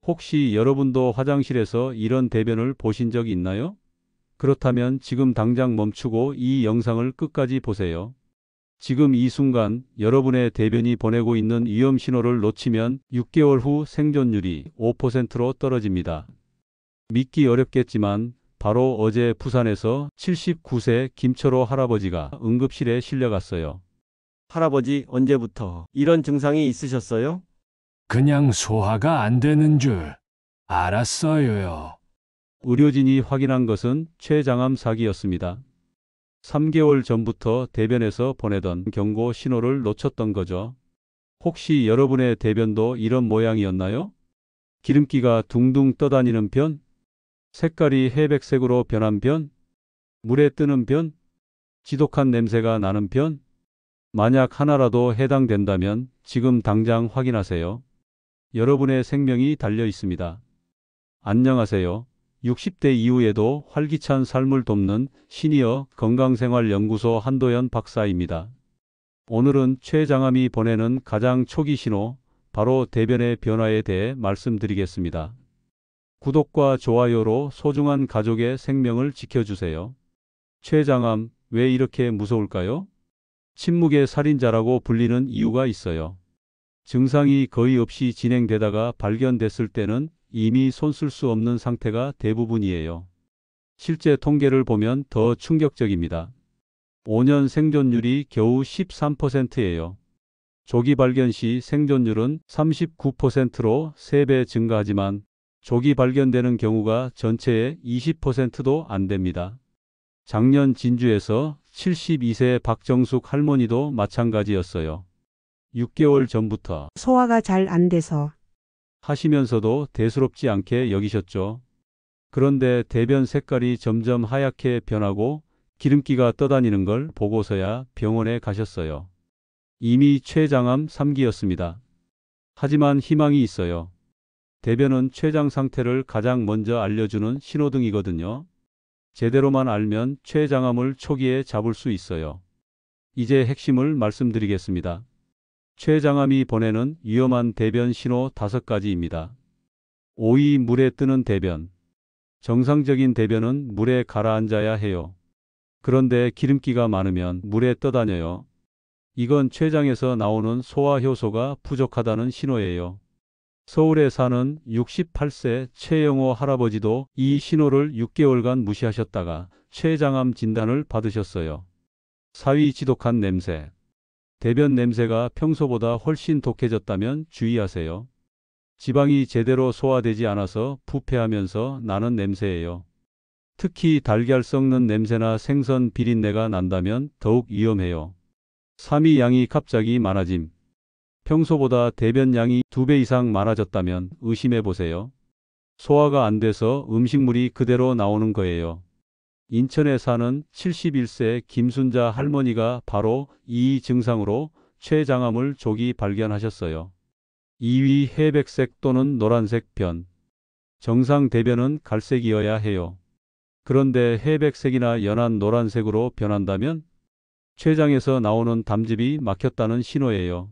혹시 여러분도 화장실에서 이런 대변을 보신 적 있나요? 그렇다면 지금 당장 멈추고 이 영상을 끝까지 보세요. 지금 이 순간 여러분의 대변이 보내고 있는 위험 신호를 놓치면 6개월 후 생존율이 5%로 떨어집니다. 믿기 어렵겠지만 바로 어제 부산에서 79세 김철호 할아버지가 응급실에 실려갔어요. 할아버지, 언제부터 이런 증상이 있으셨어요? 그냥 소화가 안 되는 줄 알았어요. 의료진이 확인한 것은 췌장암 사기였습니다. 3개월 전부터 대변에서 보내던 경고 신호를 놓쳤던 거죠. 혹시 여러분의 대변도 이런 모양이었나요? 기름기가 둥둥 떠다니는 편? 색깔이 회백색으로 변한 편? 물에 뜨는 편? 지독한 냄새가 나는 편? 만약 하나라도 해당된다면 지금 당장 확인하세요. 여러분의 생명이 달려 있습니다. 안녕하세요. 60대 이후에도 활기찬 삶을 돕는 시니어 건강생활연구소 한도연 박사입니다. 오늘은 췌장암이 보내는 가장 초기 신호, 바로 대변의 변화에 대해 말씀드리겠습니다. 구독과 좋아요로 소중한 가족의 생명을 지켜주세요. 췌장암, 왜 이렇게 무서울까요? 침묵의 살인자라고 불리는 이유가 있어요. 증상이 거의 없이 진행되다가 발견됐을 때는 이미 손쓸 수 없는 상태가 대부분이에요. 실제 통계를 보면 더 충격적입니다. 5년 생존율이 겨우 13%예요. 조기 발견 시 생존율은 39%로 3배 증가하지만 조기 발견되는 경우가 전체의 20%도 안 됩니다. 작년 진주에서 72세 박정숙 할머니도 마찬가지였어요. 6개월 전부터 소화가 잘 안 돼서 하시면서도 대수롭지 않게 여기셨죠. 그런데 대변 색깔이 점점 하얗게 변하고 기름기가 떠다니는 걸 보고서야 병원에 가셨어요. 이미 췌장암 3기였습니다. 하지만 희망이 있어요. 대변은 췌장 상태를 가장 먼저 알려주는 신호등이거든요. 제대로만 알면 췌장암을 초기에 잡을 수 있어요. 이제 핵심을 말씀드리겠습니다. 췌장암이 보내는 위험한 대변 신호 5가지입니다. 5위, 물에 뜨는 대변. 정상적인 대변은 물에 가라앉아야 해요. 그런데 기름기가 많으면 물에 떠다녀요. 이건 췌장에서 나오는 소화 효소가 부족하다는 신호예요. 서울에 사는 68세 최영호 할아버지도 이 신호를 6개월간 무시하셨다가 췌장암 진단을 받으셨어요. 4위, 지독한 냄새. 대변 냄새가 평소보다 훨씬 독해졌다면 주의하세요. 지방이 제대로 소화되지 않아서 부패하면서 나는 냄새예요. 특히 달걀 썩는 냄새나 생선 비린내가 난다면 더욱 위험해요. 3위, 양이 갑자기 많아짐. 평소보다 대변 양이 2배 이상 많아졌다면 의심해 보세요. 소화가 안 돼서 음식물이 그대로 나오는 거예요. 인천에 사는 71세 김순자 할머니가 바로 이 증상으로 췌장암을 조기 발견하셨어요. 2위, 회백색 또는 노란색 변. 정상 대변은 갈색이어야 해요. 그런데 회백색이나 연한 노란색으로 변한다면 췌장에서 나오는 담즙이 막혔다는 신호예요.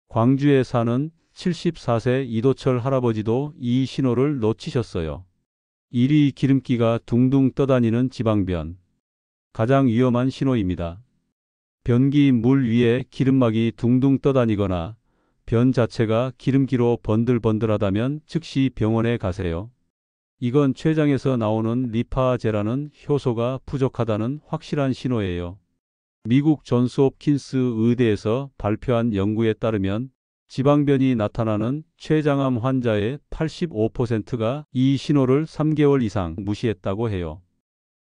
광주에 사는 74세 이도철 할아버지도 이 신호를 놓치셨어요. 1위, 기름기가 둥둥 떠다니는 지방변. 가장 위험한 신호입니다. 변기 물 위에 기름막이 둥둥 떠다니거나 변 자체가 기름기로 번들번들하다면 즉시 병원에 가세요. 이건 췌장에서 나오는 리파제라는 효소가 부족하다는 확실한 신호예요. 미국 존스홉킨스 의대에서 발표한 연구에 따르면 지방변이 나타나는 췌장암 환자의 85%가 이 신호를 3개월 이상 무시했다고 해요.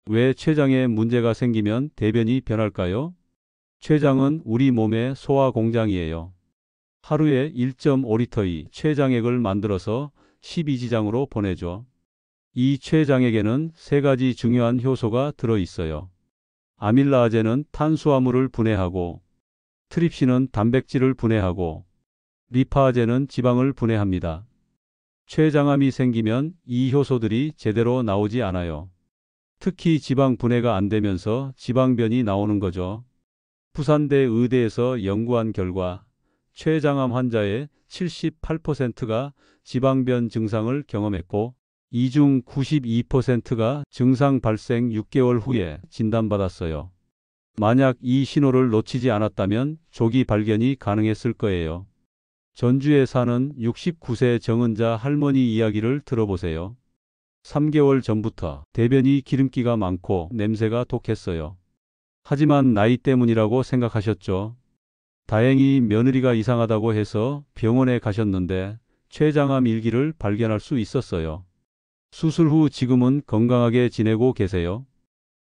왜 췌장에 문제가 생기면 대변이 변할까요? 췌장은 우리 몸의 소화 공장이에요. 하루에 1.5리터의 췌장액을 만들어서 12지장으로 보내죠. 이 췌장액에는 3가지 중요한 효소가 들어있어요. 아밀라아제는 탄수화물을 분해하고, 트립신은 단백질을 분해하고, 리파아제는 지방을 분해합니다. 췌장암이 생기면 이 효소들이 제대로 나오지 않아요. 특히 지방 분해가 안 되면서 지방변이 나오는 거죠. 부산대 의대에서 연구한 결과 췌장암 환자의 78%가 지방변 증상을 경험했고 이 중 92%가 증상 발생 6개월 후에 진단받았어요. 만약 이 신호를 놓치지 않았다면 조기 발견이 가능했을 거예요. 전주에 사는 69세 정은자 할머니 이야기를 들어보세요. 3개월 전부터 대변이 기름기가 많고 냄새가 독했어요. 하지만 나이 때문이라고 생각하셨죠. 다행히 며느리가 이상하다고 해서 병원에 가셨는데 췌장암 일기를 발견할 수 있었어요. 수술 후 지금은 건강하게 지내고 계세요.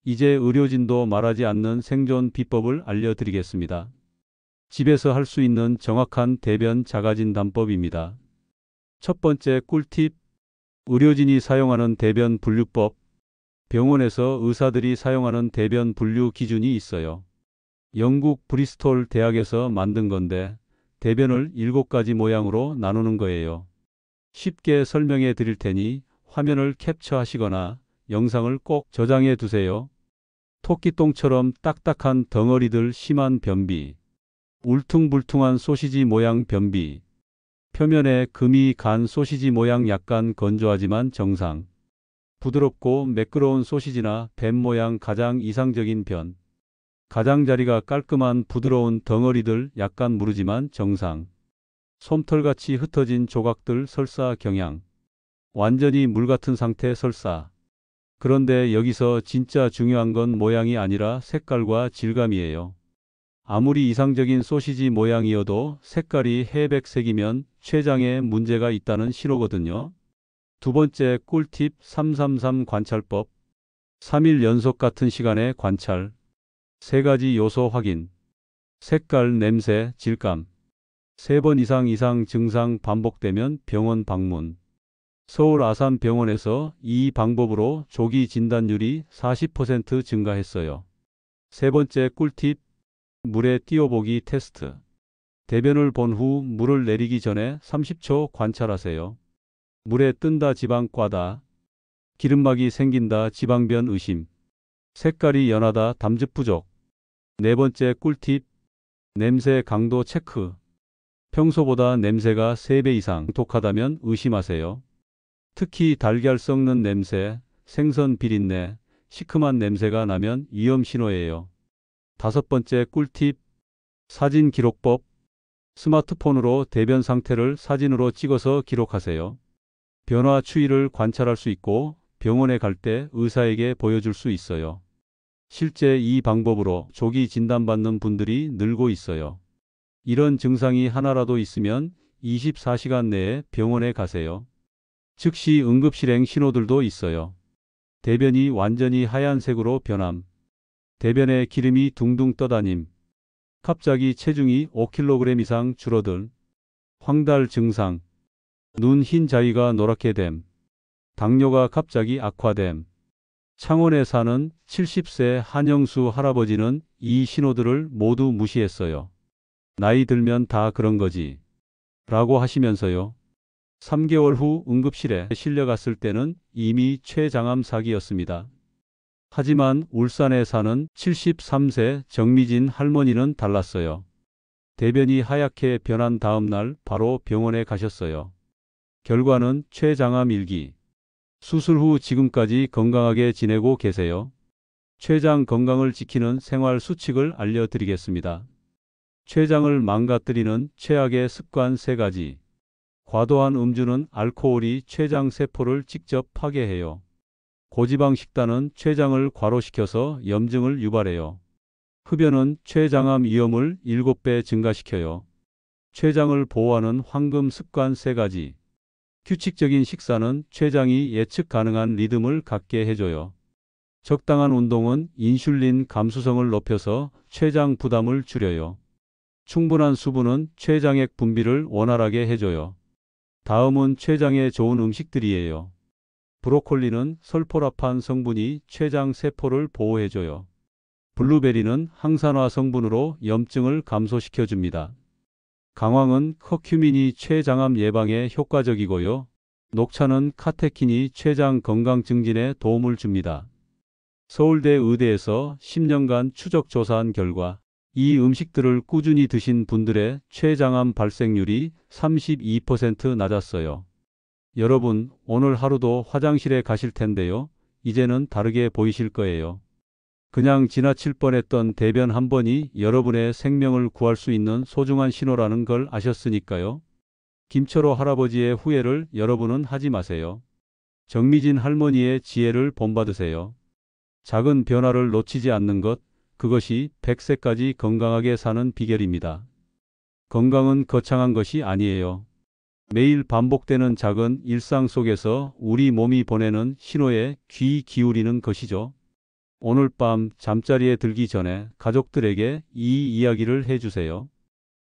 이제 의료진도 말하지 않는 생존 비법을 알려드리겠습니다. 집에서 할 수 있는 정확한 대변 자가진단법입니다. 첫 번째 꿀팁, 의료진이 사용하는 대변 분류법. 병원에서 의사들이 사용하는 대변 분류 기준이 있어요. 영국 브리스톨 대학에서 만든 건데 대변을 7가지 모양으로 나누는 거예요. 쉽게 설명해 드릴 테니 화면을 캡처하시거나 영상을 꼭 저장해 두세요. 토끼똥처럼 딱딱한 덩어리들 심한 변비, 울퉁불퉁한 소시지 모양 변비, 표면에 금이 간 소시지 모양 약간 건조하지만 정상, 부드럽고 매끄러운 소시지나 뱀 모양 가장 이상적인 변, 가장자리가 깔끔한 부드러운 덩어리들 약간 무르지만 정상, 솜털같이 흩어진 조각들 설사 경향, 완전히 물같은 상태 설사. 그런데 여기서 진짜 중요한 건 모양이 아니라 색깔과 질감이에요. 아무리 이상적인 소시지 모양이어도 색깔이 회백색이면 췌장에 문제가 있다는 신호거든요. 두 번째 꿀팁 333 관찰법. 3일 연속 같은 시간에 관찰. 3가지 요소 확인. 색깔, 냄새, 질감. 3번 이상 증상 반복되면 병원 방문. 서울 아산병원에서 이 방법으로 조기 진단율이 40% 증가했어요. 세 번째 꿀팁, 물에 띄워보기 테스트. 대변을 본 후 물을 내리기 전에 30초 관찰하세요. 물에 뜬다 지방 과다, 기름막이 생긴다 지방변 의심, 색깔이 연하다 담즙 부족. 네 번째 꿀팁, 냄새 강도 체크. 평소보다 냄새가 3배 이상 독하다면 의심하세요. 특히 달걀 썩는 냄새, 생선 비린내, 시큼한 냄새가 나면 위험 신호예요. 다섯 번째 꿀팁, 사진 기록법. 스마트폰으로 대변 상태를 사진으로 찍어서 기록하세요. 변화 추이를 관찰할 수 있고 병원에 갈 때 의사에게 보여줄 수 있어요. 실제 이 방법으로 조기 진단받는 분들이 늘고 있어요. 이런 증상이 하나라도 있으면 24시간 내에 병원에 가세요. 즉시 응급실행 신호들도 있어요. 대변이 완전히 하얀색으로 변함. 대변에 기름이 둥둥 떠다님. 갑자기 체중이 5kg 이상 줄어들. 황달 증상. 눈 흰 자위가 노랗게 됨. 당뇨가 갑자기 악화됨. 창원에 사는 70세 한영수 할아버지는 이 신호들을 모두 무시했어요. 나이 들면 다 그런 거지. 라고 하시면서요. 3개월 후 응급실에 실려갔을 때는 이미 췌장암 사기였습니다. 하지만 울산에 사는 73세 정미진 할머니는 달랐어요. 대변이 하얗게 변한 다음 날 바로 병원에 가셨어요. 결과는 췌장암 일기. 수술 후 지금까지 건강하게 지내고 계세요. 췌장 건강을 지키는 생활 수칙을 알려드리겠습니다. 췌장을 망가뜨리는 최악의 습관 3가지. 과도한 음주는 알코올이 췌장 세포를 직접 파괴해요. 고지방 식단은 췌장을 과로시켜서 염증을 유발해요. 흡연은 췌장암 위험을 7배 증가시켜요. 췌장을 보호하는 황금 습관 3가지. 규칙적인 식사는 췌장이 예측 가능한 리듬을 갖게 해줘요. 적당한 운동은 인슐린 감수성을 높여서 췌장 부담을 줄여요. 충분한 수분은 췌장액 분비를 원활하게 해줘요. 다음은 췌장에 좋은 음식들이에요. 브로콜리는 설포라판 성분이 췌장 세포를 보호해줘요. 블루베리는 항산화 성분으로 염증을 감소시켜줍니다. 강황은 커큐민이 췌장암 예방에 효과적이고요. 녹차는 카테킨이 췌장 건강 증진에 도움을 줍니다. 서울대 의대에서 10년간 추적 조사한 결과 이 음식들을 꾸준히 드신 분들의 췌장암 발생률이 32% 낮았어요. 여러분, 오늘 하루도 화장실에 가실 텐데요. 이제는 다르게 보이실 거예요. 그냥 지나칠 뻔했던 대변 한 번이 여러분의 생명을 구할 수 있는 소중한 신호라는 걸 아셨으니까요. 김철호 할아버지의 후회를 여러분은 하지 마세요. 정미진 할머니의 지혜를 본받으세요. 작은 변화를 놓치지 않는 것, 그것이 100세까지 건강하게 사는 비결입니다. 건강은 거창한 것이 아니에요. 매일 반복되는 작은 일상 속에서 우리 몸이 보내는 신호에 귀 기울이는 것이죠. 오늘 밤 잠자리에 들기 전에 가족들에게 이 이야기를 해주세요.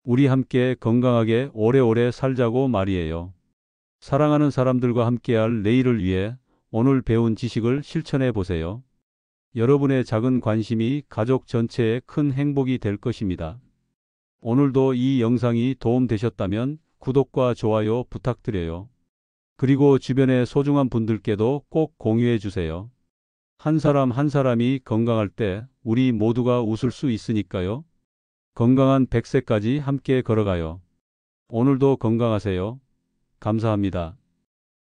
우리 함께 건강하게 오래오래 살자고 말이에요. 사랑하는 사람들과 함께할 내일을 위해 오늘 배운 지식을 실천해 보세요. 여러분의 작은 관심이 가족 전체에 큰 행복이 될 것입니다. 오늘도 이 영상이 도움되셨다면 구독과 좋아요 부탁드려요. 그리고 주변의 소중한 분들께도 꼭 공유해 주세요. 한 사람 한 사람이 건강할 때 우리 모두가 웃을 수 있으니까요. 건강한 100세까지 함께 걸어가요. 오늘도 건강하세요. 감사합니다.